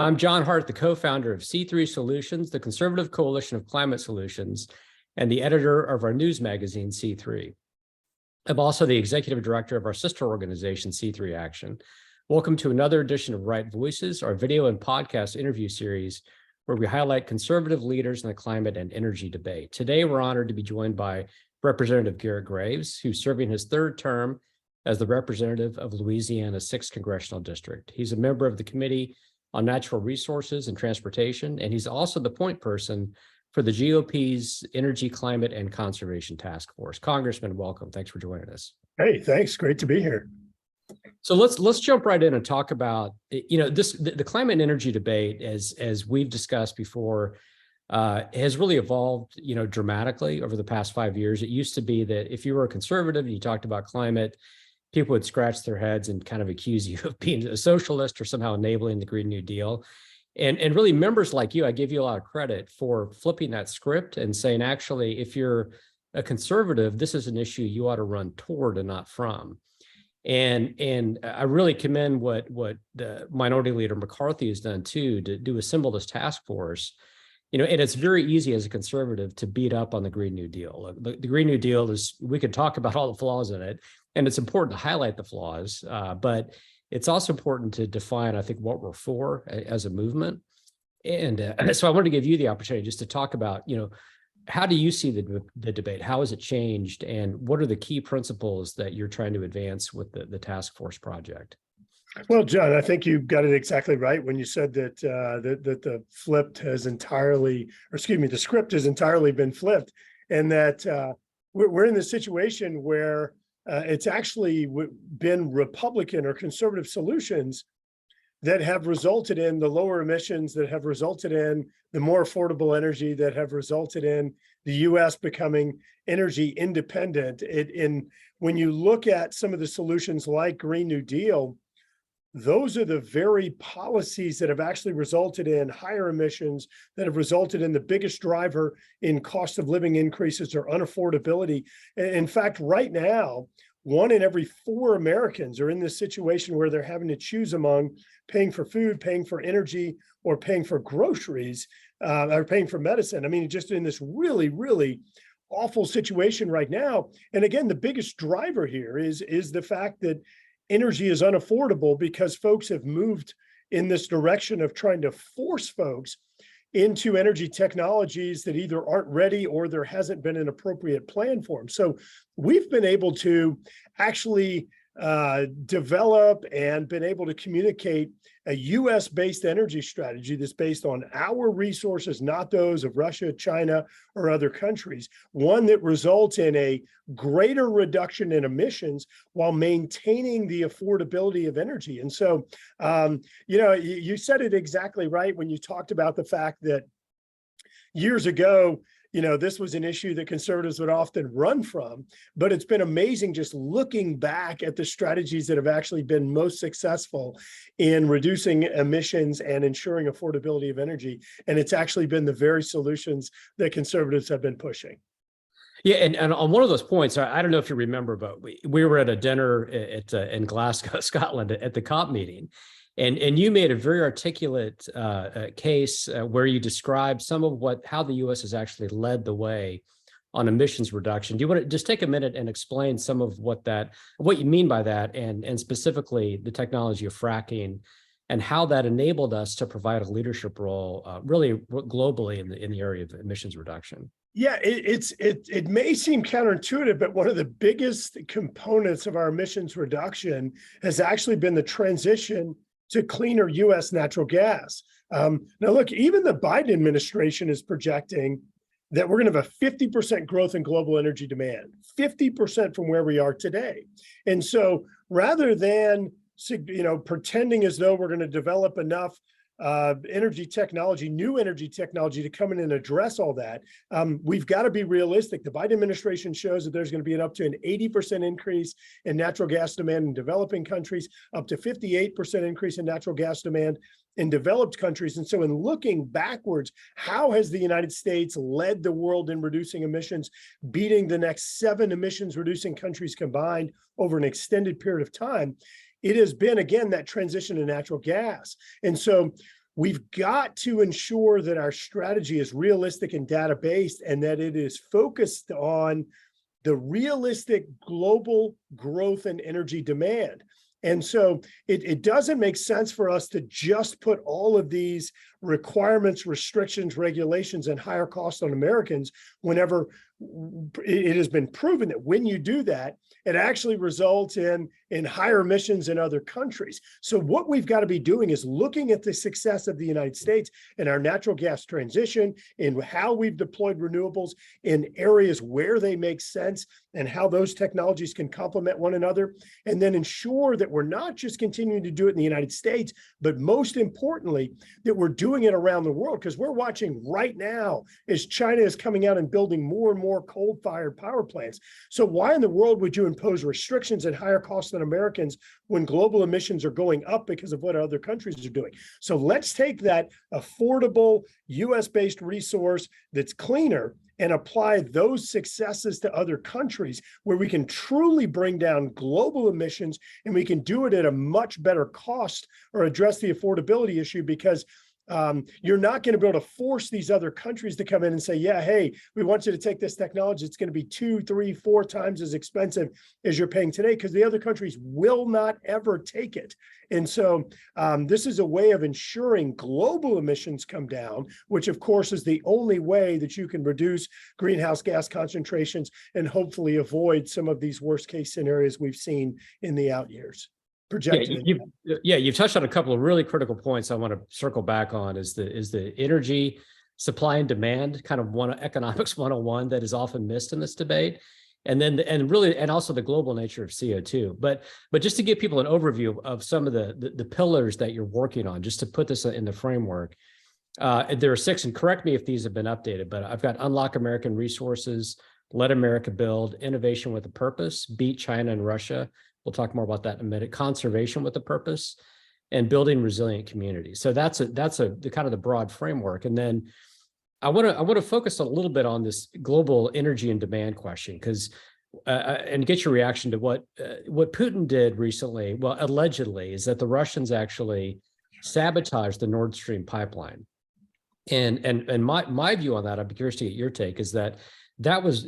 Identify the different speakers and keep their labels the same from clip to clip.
Speaker 1: I'm John Hart, the co-founder of C3 Solutions, the conservative coalition of climate solutions, and the editor of our news magazine, C3. I'm also the executive director of our sister organization, C3 Action. Welcome to another edition of Right Voices, our video and podcast interview series, where we highlight conservative leaders in the climate and energy debate. Today, we're honored to be joined by Representative Garret Graves, who's serving his third term as the representative of Louisiana's 6th Congressional District. He's a member of the Committee on Natural Resources and Transportation, and he's also the point person for the GOP's Energy, Climate, and Conservation Task Force. Congressman, welcome. Thanks for joining us.
Speaker 2: Hey, thanks. Great to be here.
Speaker 1: So let's jump right in and talk about, the climate and energy debate, as we've discussed before, has really evolved, dramatically over the past 5 years. It used to be that if you were a conservative and you talked about climate, people would scratch their heads and kind of accuse you of being a socialist or somehow enabling the Green New Deal. And really members like you, I give you a lot of credit for flipping that script and saying, actually, if you're a conservative, this is an issue you ought to run toward and not from. And I really commend what the Minority Leader McCarthy has done too, to assemble this task force. And it's very easy as a conservative to beat up on the Green New Deal. The Green New Deal is, we could talk about all the flaws in it, and it's important to highlight the flaws, but it's also important to define, I think, what we're for as a movement. And so I wanted to give you the opportunity just to talk about, how do you see the debate? How has it changed? And what are the key principles that you're trying to advance with the task force project?
Speaker 2: Well, John, I think you got it exactly right when you said that the script has entirely been flipped, and that we're in this situation where it's actually been Republican or conservative solutions that have resulted in the lower emissions, that have resulted in the more affordable energy, that have resulted in the U.S. becoming energy independent. When you look at some of the solutions like Green New Deal, those are the very policies that have actually resulted in higher emissions, that have resulted in the biggest driver in cost of living increases or unaffordability. In fact, right now, 1 in every 4 Americans are in this situation where they're having to choose among paying for food, paying for energy, or paying for groceries, or paying for medicine. I mean, just in this really, really awful situation right now. And again, the biggest driver here is the fact that energy is unaffordable because folks have moved in this direction of trying to force folks into energy technologies that either aren't ready or there hasn't been an appropriate plan for them. So we've been able to actually develop and been able to communicate a US-based energy strategy that's based on our resources, not those of Russia, China, or other countries. One that results in a greater reduction in emissions while maintaining the affordability of energy. And so, you said it exactly right when you talked about the fact that years ago, this was an issue that conservatives would often run from, but it's been amazing just looking back at the strategies that have actually been most successful in reducing emissions and ensuring affordability of energy. And it's actually been the very solutions that conservatives have been pushing.
Speaker 1: Yeah, and on one of those points, I don't know if you remember, but we were at a dinner in Glasgow, Scotland, at the COP meeting. And you made a very articulate case where you described some of how the U.S. has actually led the way on emissions reduction. Do you want to just take a minute and explain some of what you mean by that, and specifically the technology of fracking and how that enabled us to provide a leadership role really globally in the area of emissions reduction?
Speaker 2: Yeah, it may seem counterintuitive, but one of the biggest components of our emissions reduction has actually been the transition to cleaner U.S. natural gas. Now, look, even the Biden administration is projecting that we're going to have a 50% growth in global energy demand, 50% from where we are today. And so rather than pretending as though we're going to develop enough energy technology, new energy technology to come in and address all that, we've got to be realistic. The Biden administration shows that there's going to be up to an 80% increase in natural gas demand in developing countries, up to 58% increase in natural gas demand in developed countries. And so in looking backwards, how has the United States led the world in reducing emissions, beating the next 7 emissions reducing countries combined over an extended period of time? It has been, again, that transition to natural gas. And so we've got to ensure that our strategy is realistic and data-based, and that it is focused on the realistic global growth and energy demand. And so it doesn't make sense for us to just put all of these requirements, restrictions, regulations, and higher costs on Americans whenever it has been proven that when you do that, it actually results in higher emissions in other countries. So what we've got to be doing is looking at the success of the United States and our natural gas transition, and how we've deployed renewables in areas where they make sense, and how those technologies can complement one another, and then ensure that we're not just continuing to do it in the United States, but most importantly, that we're doing it around the world. Because we're watching right now as China is coming out and building more and more coal-fired power plants. So why in the world would you impose restrictions and higher costs on Americans when global emissions are going up because of what other countries are doing? So let's take that affordable US-based resource that's cleaner and apply those successes to other countries where we can truly bring down global emissions, and we can do it at a much better cost, or address the affordability issue, because you're not going to be able to force these other countries to come in and say, yeah, hey, we want you to take this technology. It's going to be 2, 3, 4 times as expensive as you're paying today, because the other countries will not ever take it. And so this is a way of ensuring global emissions come down, which of course is the only way that you can reduce greenhouse gas concentrations and hopefully avoid some of these worst case scenarios we've seen in the out years.
Speaker 1: You've touched on a couple of really critical points I want to circle back on. Is the energy supply and demand kind of economics 101 that is often missed in this debate, and also the global nature of CO2. But just to give people an overview of some of the pillars that you're working on, just to put this in the framework, there are 6, and correct me if these have been updated, but I've got Unlock American Resources, Let America Build, Innovation with a Purpose, Beat China and Russia. We'll talk more about that in a minute. Conservation with a Purpose, and Building Resilient Communities. So that's the kind of the broad framework. And then I want to focus a little bit on this global energy and demand question, because and get your reaction to what Putin did recently. Well, allegedly, is that the Russians actually sabotaged the Nord Stream pipeline. And my view on that, I'd be curious to get your take, is that was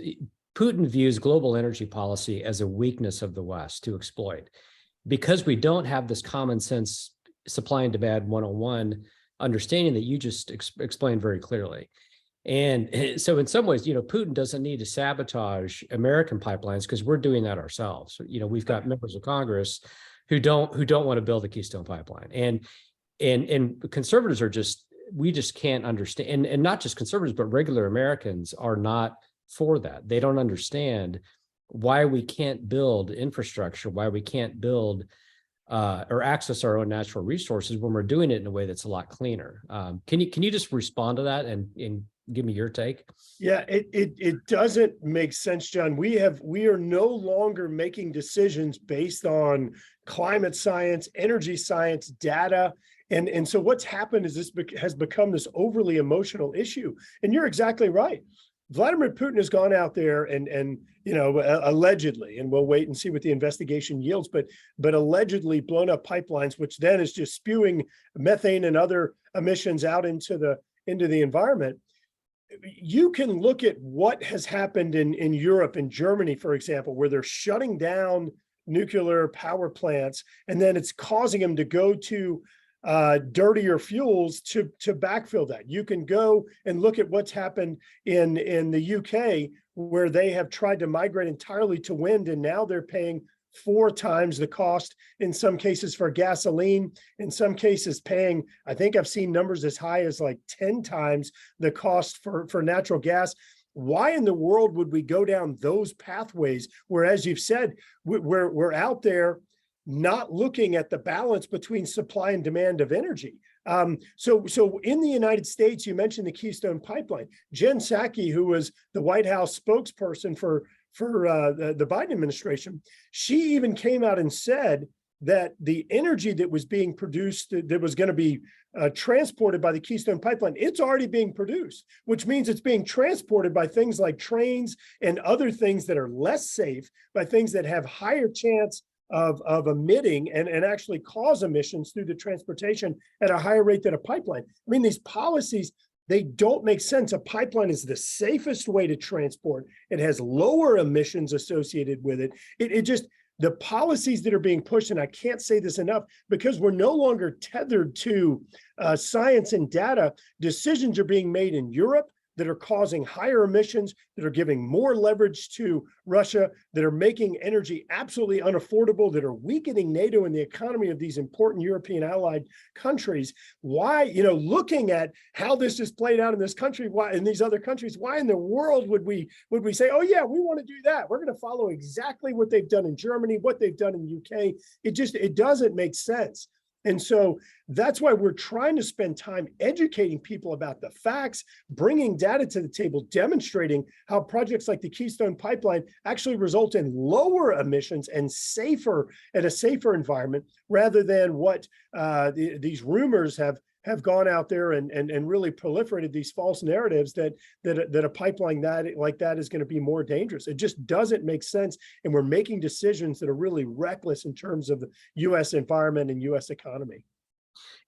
Speaker 1: Putin views global energy policy as a weakness of the West to exploit, because we don't have this common sense supply and demand 101 understanding that you just explained very clearly. And so in some ways, Putin doesn't need to sabotage American pipelines, because we're doing that ourselves. We've got members of Congress who don't want to build a Keystone pipeline. And conservatives we just can't understand, and not just conservatives, but regular Americans are not for that. They don't understand why we can't build infrastructure, why we can't build or access our own natural resources when we're doing it in a way that's a lot cleaner. Can you just respond to that and give me your take?
Speaker 2: Yeah, it doesn't make sense, John. We are no longer making decisions based on climate science, energy science, data. And so what's happened is this has become this overly emotional issue. And you're exactly right. Vladimir Putin has gone out there and allegedly, and we'll wait and see what the investigation yields, but allegedly blown up pipelines, which then is just spewing methane and other emissions out into the environment. You can look at what has happened in Europe, in Germany, for example, where they're shutting down nuclear power plants, and then it's causing them to go to dirtier fuels to backfill that. You can go and look at what's happened in the UK, where they have tried to migrate entirely to wind, and now they're paying 4 times the cost in some cases for gasoline, in some cases paying, I think I've seen numbers as high as like 10 times the cost for natural gas. Why in the world would we go down those pathways, where, as you've said, we're out there not looking at the balance between supply and demand of energy? So in the United States, you mentioned the Keystone Pipeline. Jen Psaki, who was the White House spokesperson for the Biden administration, she even came out and said that the energy that was being produced, that was going to be transported by the Keystone Pipeline, it's already being produced, which means it's being transported by things like trains and other things that are less safe, by things that have higher chance of emitting and actually cause emissions through the transportation at a higher rate than a pipeline. I mean, these policies, they don't make sense. A pipeline is the safest way to transport. It has lower emissions associated with it. It just, the policies that are being pushed, and I can't say this enough, because we're no longer tethered to science and data, decisions are being made in Europe that are causing higher emissions, that are giving more leverage to Russia, that are making energy absolutely unaffordable, that are weakening NATO and the economy of these important European allied countries. Why, looking at how this is played out in this country, why in these other countries, why in the world would we say, oh yeah, we want to do that? We're going to follow exactly what they've done in Germany, what they've done in UK. It doesn't make sense. And so that's why we're trying to spend time educating people about the facts, bringing data to the table, demonstrating how projects like the Keystone Pipeline actually result in lower emissions and a safer environment, rather than what these rumors have gone out there and really proliferated these false narratives that a pipeline like that is going to be more dangerous. It just doesn't make sense. And we're making decisions that are really reckless in terms of the US environment and US economy.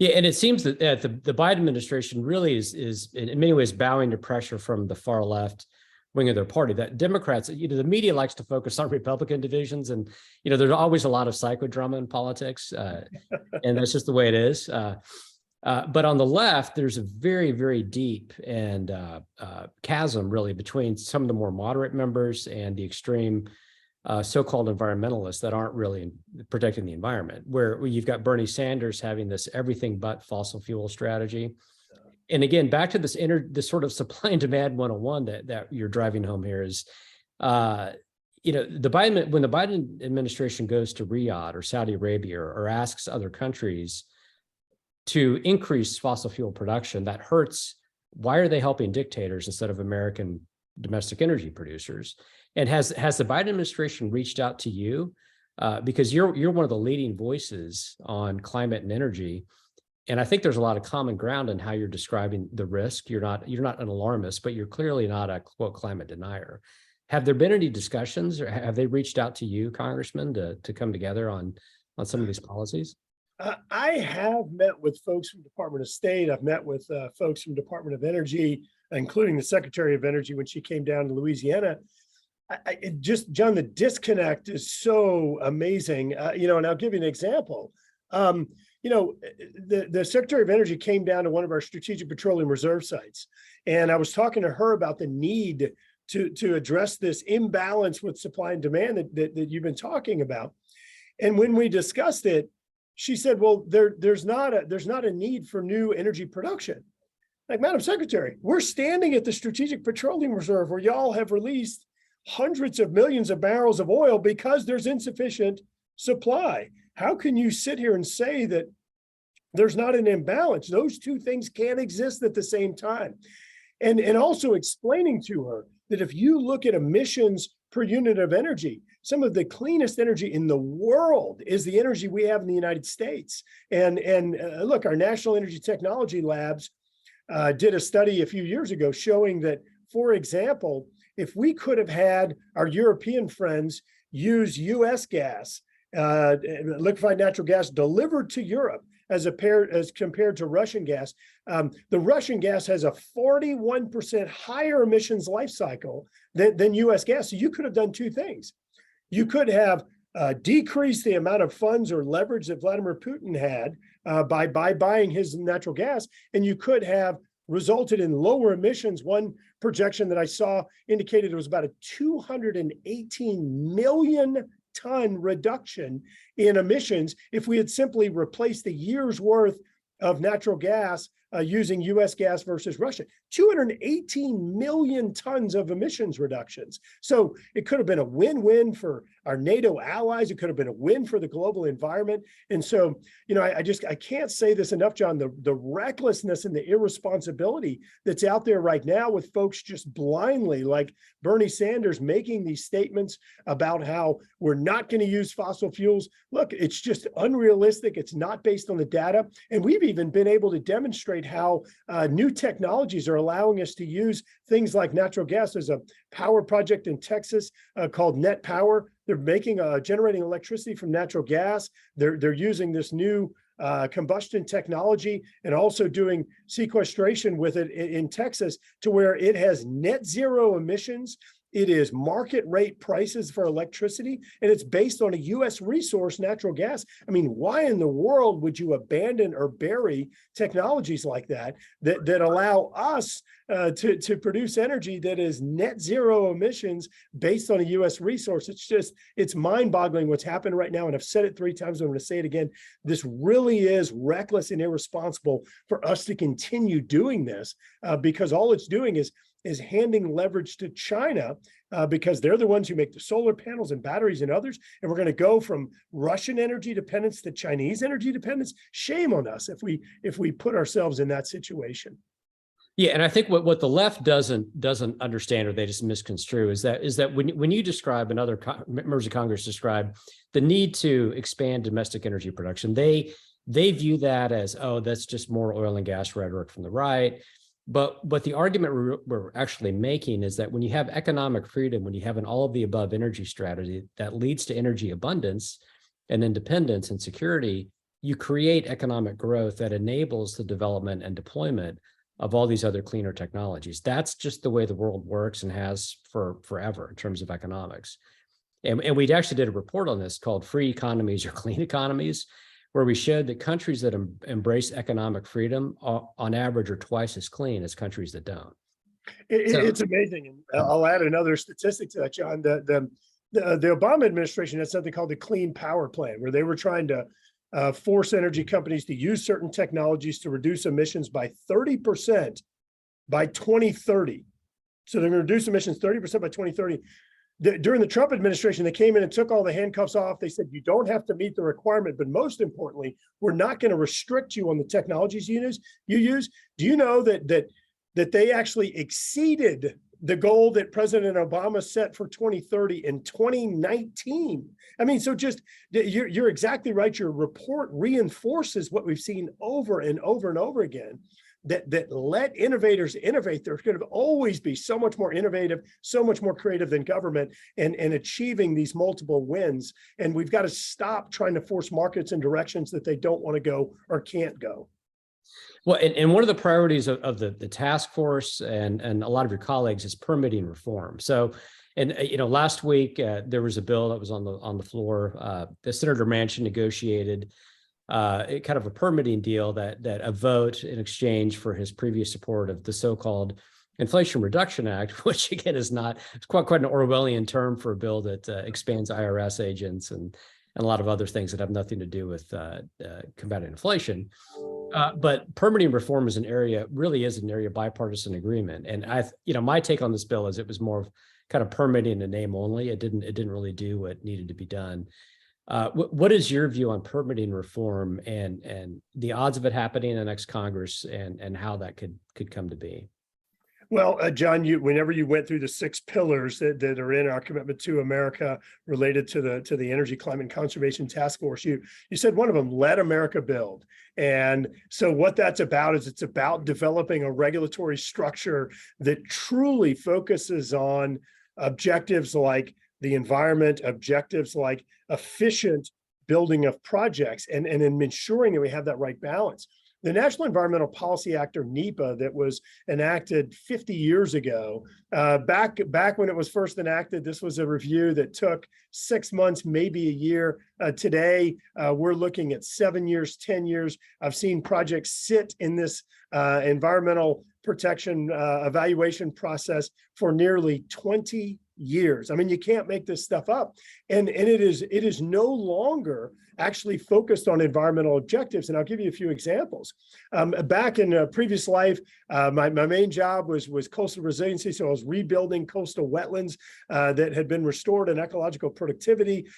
Speaker 1: Yeah, and it seems that the Biden administration really is in many ways bowing to pressure from the far left wing of their party. That Democrats, the media likes to focus on Republican divisions, and there's always a lot of psychodrama in politics, and that's just the way it is. But on the left, there's a very, very deep and chasm really between some of the more moderate members and the extreme so-called environmentalists that aren't really protecting the environment, where you've got Bernie Sanders having this everything but fossil fuel strategy. And again, back to this sort of supply and demand 101 that you're driving home here is, when the Biden administration goes to Riyadh or Saudi Arabia or asks other countries to increase fossil fuel production, that hurts. Why are they helping dictators instead of American domestic energy producers? And has the Biden administration reached out to you? Because you're one of the leading voices on climate and energy. And I think there's a lot of common ground in how you're describing the risk. You're not an alarmist, but you're clearly not a quote climate denier. Have there been any discussions, or have they reached out to you, Congressman, to come together on some of these policies?
Speaker 2: I have met with folks from Department of State. I've met with folks from Department of Energy, including the Secretary of Energy when she came down to Louisiana. John, the disconnect is so amazing. And I'll give you an example. The Secretary of Energy came down to one of our strategic petroleum reserve sites, and I was talking to her about the need to address this imbalance with supply and demand that you've been talking about. And when we discussed it, she said, well, there's not a need for new energy production. Like, Madam Secretary, we're standing at the Strategic Petroleum Reserve where y'all have released hundreds of millions of barrels of oil because there's insufficient supply. How can you sit here and say that there's not an imbalance? Those two things can't exist at the same time. And also explaining to her that if you look at emissions per unit of energy, some of the cleanest energy in the world is the energy we have in the United States. And look, our National Energy Technology Labs did a study a few years ago showing that, for example, if we could have had our European friends use US gas, liquefied natural gas delivered to Europe as compared to Russian gas, the Russian gas has a 41% higher emissions life cycle than US gas. So you could have done two things. You could have decreased the amount of funds or leverage that Vladimir Putin had by buying his natural gas, and you could have resulted in lower emissions. One projection that I saw indicated it was about a 218 million ton reduction in emissions if we had simply replaced the year's worth of natural gas using US gas versus Russia. 218 million tons of emissions reductions. So it could have been a win-win for our NATO allies. It could have been a win for the global environment. And so, I can't say this enough, John, the recklessness and the irresponsibility that's out there right now with folks just blindly, like Bernie Sanders, making these statements about how we're not going to use fossil fuels. Look, it's just unrealistic. It's not based on the data. And we've even been able to demonstrate how new technologies are allowing us to use things like natural gas. There's a power project in Texas called Net Power They're making generating electricity from natural gas. They're using this new combustion technology and also doing sequestration with it in Texas to where it has net zero emissions. It is market rate prices for electricity, and it's based on a U.S. resource, natural gas. I mean, why in the world would you abandon or bury technologies like that allow us to produce energy that is net zero emissions based on a U.S. resource? It's mind-boggling what's happened right now. And I've said it 3 times. I'm going to say it again. This really is reckless and irresponsible for us to continue doing this because all it's doing is handing leverage to China because they're the ones who make the solar panels and batteries and others. And we're going to go from Russian energy dependence to Chinese energy dependence. Shame on us if we put ourselves in that situation.
Speaker 1: Yeah, and I think what the left doesn't understand, or they just misconstrue, is that when you describe, and other members of Congress describe the need to expand domestic energy production, they view that as, oh, that's just more oil and gas rhetoric from the right. But the argument we're actually making is that when you have economic freedom, when you have an all of the above energy strategy that leads to energy abundance and independence and security, you create economic growth that enables the development and deployment of all these other cleaner technologies. That's just the way the world works and has for forever in terms of economics. And we actually did a report on this called Free Economies or Clean Economies, where we showed that countries that embrace economic freedom on average are twice as clean as countries that don't.
Speaker 2: It's amazing. And I'll add another statistic to that, John. The Obama administration had something called the Clean Power Plan, where they were trying to force energy companies to use certain technologies to reduce emissions by 30% by 2030. So they're going to reduce emissions 30% by 2030. During the Trump administration, they came in and took all the handcuffs off. They said, you don't have to meet the requirement, but most importantly, we're not going to restrict you on the technologies you use. Do you know that they actually exceeded the goal that President Obama set for 2030 in 2019? I mean, so just, you're exactly right. Your report reinforces what we've seen over and over and over again. That let innovators innovate. There's going to always be so much more innovative, so much more creative than government and achieving these multiple wins. And we've got to stop trying to force markets in directions that they don't want to go or can't go.
Speaker 1: Well, and one of the priorities of the task force and a lot of your colleagues is permitting reform. So, and last week there was a bill that was on the floor. The Senator Manchin negotiated kind of a permitting deal that a vote in exchange for his previous support of the so-called Inflation Reduction Act, which again is not, it's quite an Orwellian term for a bill that expands IRS agents and a lot of other things that have nothing to do with combating inflation. But permitting reform is an area of bipartisan agreement. And my take on this bill is it was more of kind of permitting in name only. It didn't really do what needed to be done. What is your view on permitting reform and the odds of it happening in the next Congress and how that could come to be?
Speaker 2: Well, John, whenever you went through the 6 pillars that are in our commitment to America related to the Energy, Climate, and Conservation Task Force, you said one of them, let America build. And so what that's about is it's about developing a regulatory structure that truly focuses on objectives like the environment, objectives like efficient building of projects, and in ensuring that we have that right balance. The National Environmental Policy Act, or NEPA, that was enacted 50 years ago, back when it was first enacted, this was a review that took 6 months, maybe a year. Today, we're looking at 7 years, 10 years. I've seen projects sit in this environmental protection evaluation process for nearly 20 years. I mean, you can't make this stuff up. And it is no longer actually focused on environmental objectives. And I'll give you a few examples. Back in a previous life, my main job was coastal resiliency. So I was rebuilding coastal wetlands that had been restored in ecological productivity.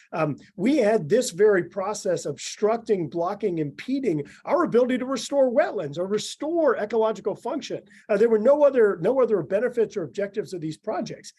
Speaker 2: We had this very process obstructing, blocking, impeding our ability to restore wetlands or restore ecological function. There were no other benefits or objectives of these projects.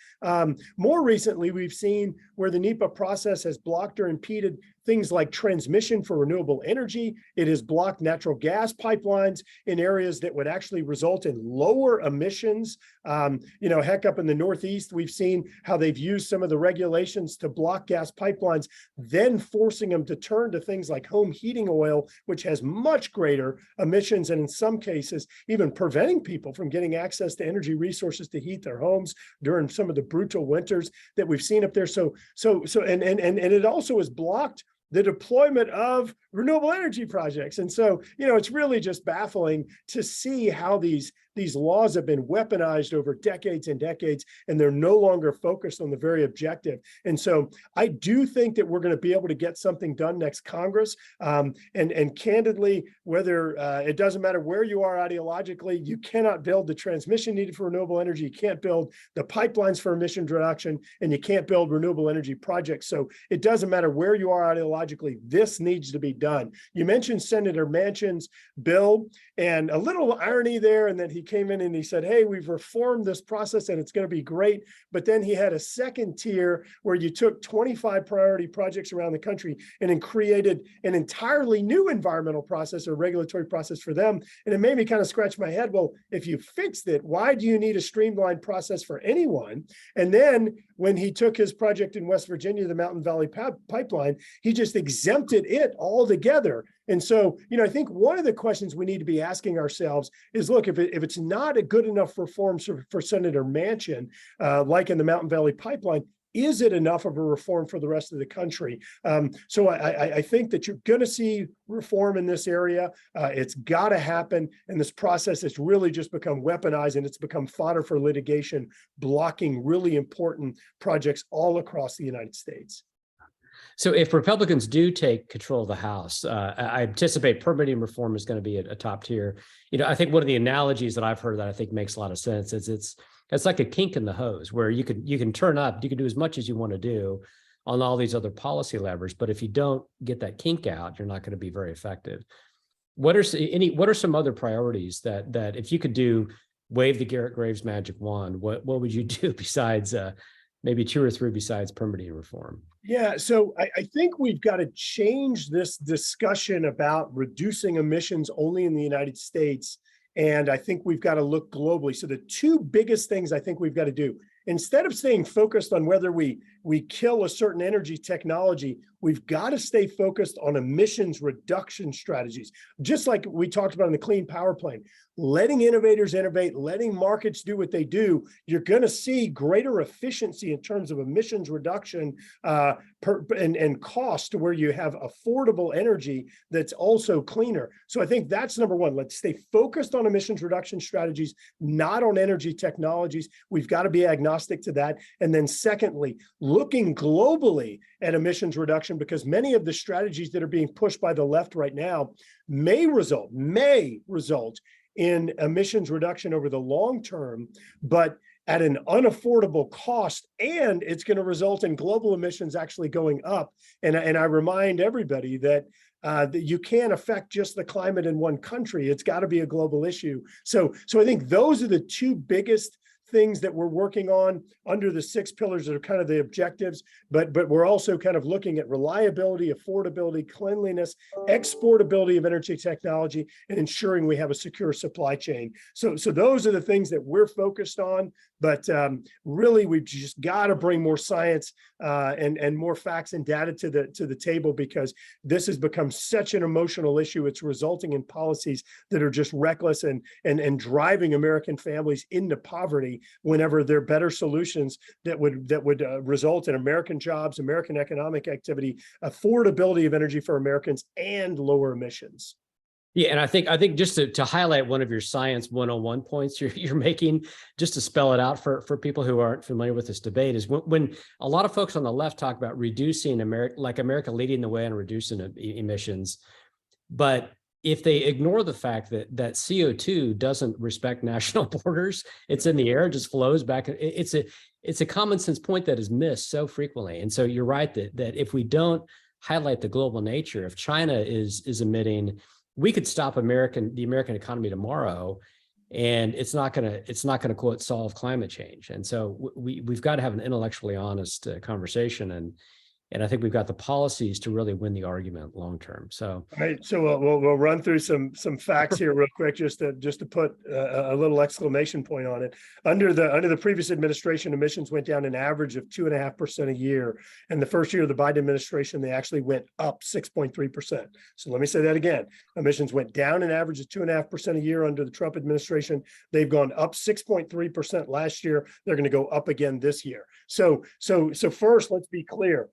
Speaker 2: More recently, we've seen where the NEPA process has blocked or impeded things like transmission for renewable energy. It has blocked natural gas pipelines in areas that would actually result in lower emissions. Heck, up in the Northeast, we've seen how they've used some of the regulations to block gas pipelines, then forcing them to turn to things like home heating oil, which has much greater emissions, and in some cases, even preventing people from getting access to energy resources to heat their homes during some of the brutal winters that we've seen up there. And it also has blocked the deployment of renewable energy projects. And so, it's really just baffling to see how these laws have been weaponized over decades and decades, and they're no longer focused on the very objective. And so I do think that we're going to be able to get something done next Congress. And candidly, whether it doesn't matter where you are ideologically, you cannot build the transmission needed for renewable energy. You can't build the pipelines for emissions reduction, and you can't build renewable energy projects. So it doesn't matter where you are ideologically, this needs to be done. You mentioned Senator Manchin's bill, and a little irony there, and then he came in and he said, hey, we've reformed this process and it's going to be great. But then he had a second tier where you took 25 priority projects around the country and then created an entirely new environmental process or regulatory process for them. And it made me kind of scratch my head. Well, if you fixed it, why do you need a streamlined process for anyone? And then when he took his project in West Virginia, the Mountain Valley Pipeline, he just exempted it altogether. And so, I think one of the questions we need to be asking ourselves is, look, if it's not a good enough reform for Senator Manchin, like in the Mountain Valley Pipeline, is it enough of a reform for the rest of the country? So I think that you're going to see reform in this area. It's got to happen. And this process has really just become weaponized, and it's become fodder for litigation, blocking really important projects all across the United States.
Speaker 1: So if Republicans do take control of the House, I anticipate permitting reform is going to be a top tier. I think one of the analogies that I've heard that I think makes a lot of sense is it's like a kink in the hose where you can turn up, you can do as much as you want to do on all these other policy levers, but if you don't get that kink out, you're not going to be very effective. What are some other priorities that if you could wave the Garret Graves magic wand, what would you do besides maybe two or three besides permitting reform?
Speaker 2: Yeah, so I think we've got to change this discussion about reducing emissions only in the United States. And I think we've got to look globally. So the two biggest things I think we've got to do, instead of staying focused on whether we kill a certain energy technology, we've got to stay focused on emissions reduction strategies. Just like we talked about in the Clean Power Plan, letting innovators innovate, letting markets do what they do, you're going to see greater efficiency in terms of emissions reduction and cost, to where you have affordable energy that's also cleaner. So I think that's number one. Let's stay focused on emissions reduction strategies, not on energy technologies. We've got to be agnostic to that. And then secondly, looking globally at emissions reduction, because many of the strategies that are being pushed by the left right now may result in emissions reduction over the long term, but at an unaffordable cost, and it's going to result in global emissions actually going up. And I remind everybody that you can't affect just the climate in one country. It's got to be a global issue. So I think those are the two biggest things that we're working on under the 6 pillars that are kind of the objectives, but we're also kind of looking at reliability, affordability, cleanliness, exportability of energy technology, and ensuring we have a secure supply chain. So those are the things that we're focused on, but really we've just got to bring more science and more facts and data to the table, because this has become such an emotional issue. It's resulting in policies that are just reckless and driving American families into poverty, whenever there are better solutions that would result in American jobs, American economic activity, affordability of energy for Americans, and lower emissions.
Speaker 1: Yeah, and I think just to highlight one of your science 101 points you're making, just to spell it out for people who aren't familiar with this debate, is when a lot of folks on the left talk about reducing America leading the way on reducing emissions, but if they ignore the fact that CO2 doesn't respect national borders, it's in the air, it just flows back. It's a common sense point that is missed so frequently. And so you're right that if we don't highlight the global nature, if China is emitting, we could stop the American economy tomorrow, and it's not gonna quote solve climate change. And so we've got to have an intellectually honest conversation. And I think we've got the policies to really win the argument long term. So,
Speaker 2: all right, so we'll run through some facts here real quick, just to put a little exclamation point on it. Under the previous administration, emissions went down an average of 2.5% a year, and the first year of the Biden administration, they actually went up 6.3%. So let me say that again: emissions went down an average of 2.5% a year under the Trump administration. They've gone up 6.3% last year. They're going to go up again this year. So first, let's be clear.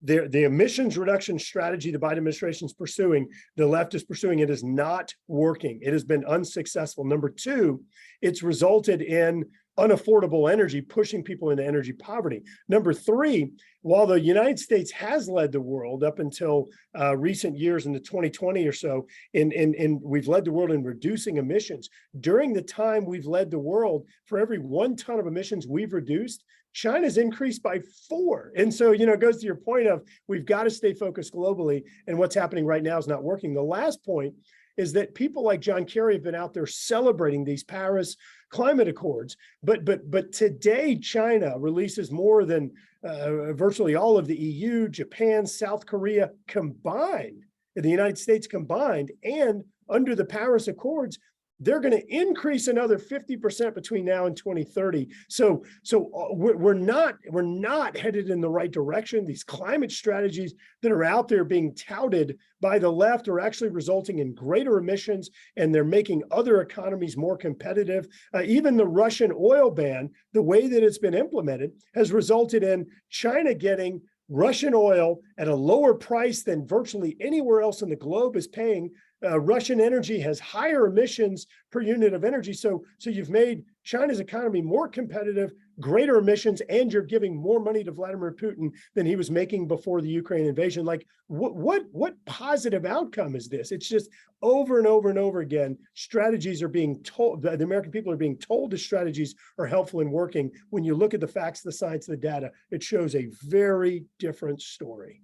Speaker 2: The emissions reduction strategy the Biden administration is pursuing, the left is pursuing, it is not working. It has been unsuccessful. Number two, it's resulted in unaffordable energy, pushing people into energy poverty. Number three, while the United States has led the world up until recent years into 2020 or so, we've led the world in reducing emissions. During the time we've led the world, for every 1 ton of emissions we've reduced, China's increased by 4. And so, it goes to your point of we've got to stay focused globally, and what's happening right now is not working. The last point is that people like John Kerry have been out there celebrating these Paris climate accords. But today, China releases more than virtually all of the EU, Japan, South Korea combined, the United States combined, and under the Paris Accords, they're going to increase another 50% between now and 2030. So we're not headed in the right direction. These climate strategies that are out there being touted by the left are actually resulting in greater emissions, and they're making other economies more competitive. Even the Russian oil ban, the way that it's been implemented, has resulted in China getting Russian oil at a lower price than virtually anywhere else in the globe is paying. Russian energy has higher emissions per unit of energy. So you've made China's economy more competitive, greater emissions, and you're giving more money to Vladimir Putin than he was making before the Ukraine invasion. Like, what positive outcome is this? It's just over and over and over again, strategies are being told, the American people are being told the strategies are helpful and working. When you look at the facts, the science, the data, it shows a very different story.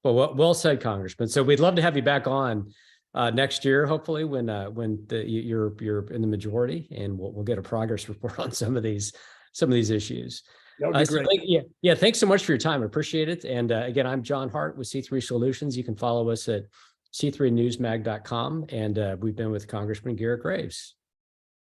Speaker 1: Well said, Congressman. So we'd love to have you back on next year, hopefully, when you're in the majority, and we'll get a progress report on some of these issues.
Speaker 2: That would be great.
Speaker 1: Yeah. Thanks so much for your time. I appreciate it. And again, I'm John Hart with C3 Solutions. You can follow us at c3newsmag.com. And we've been with Congressman Garret Graves.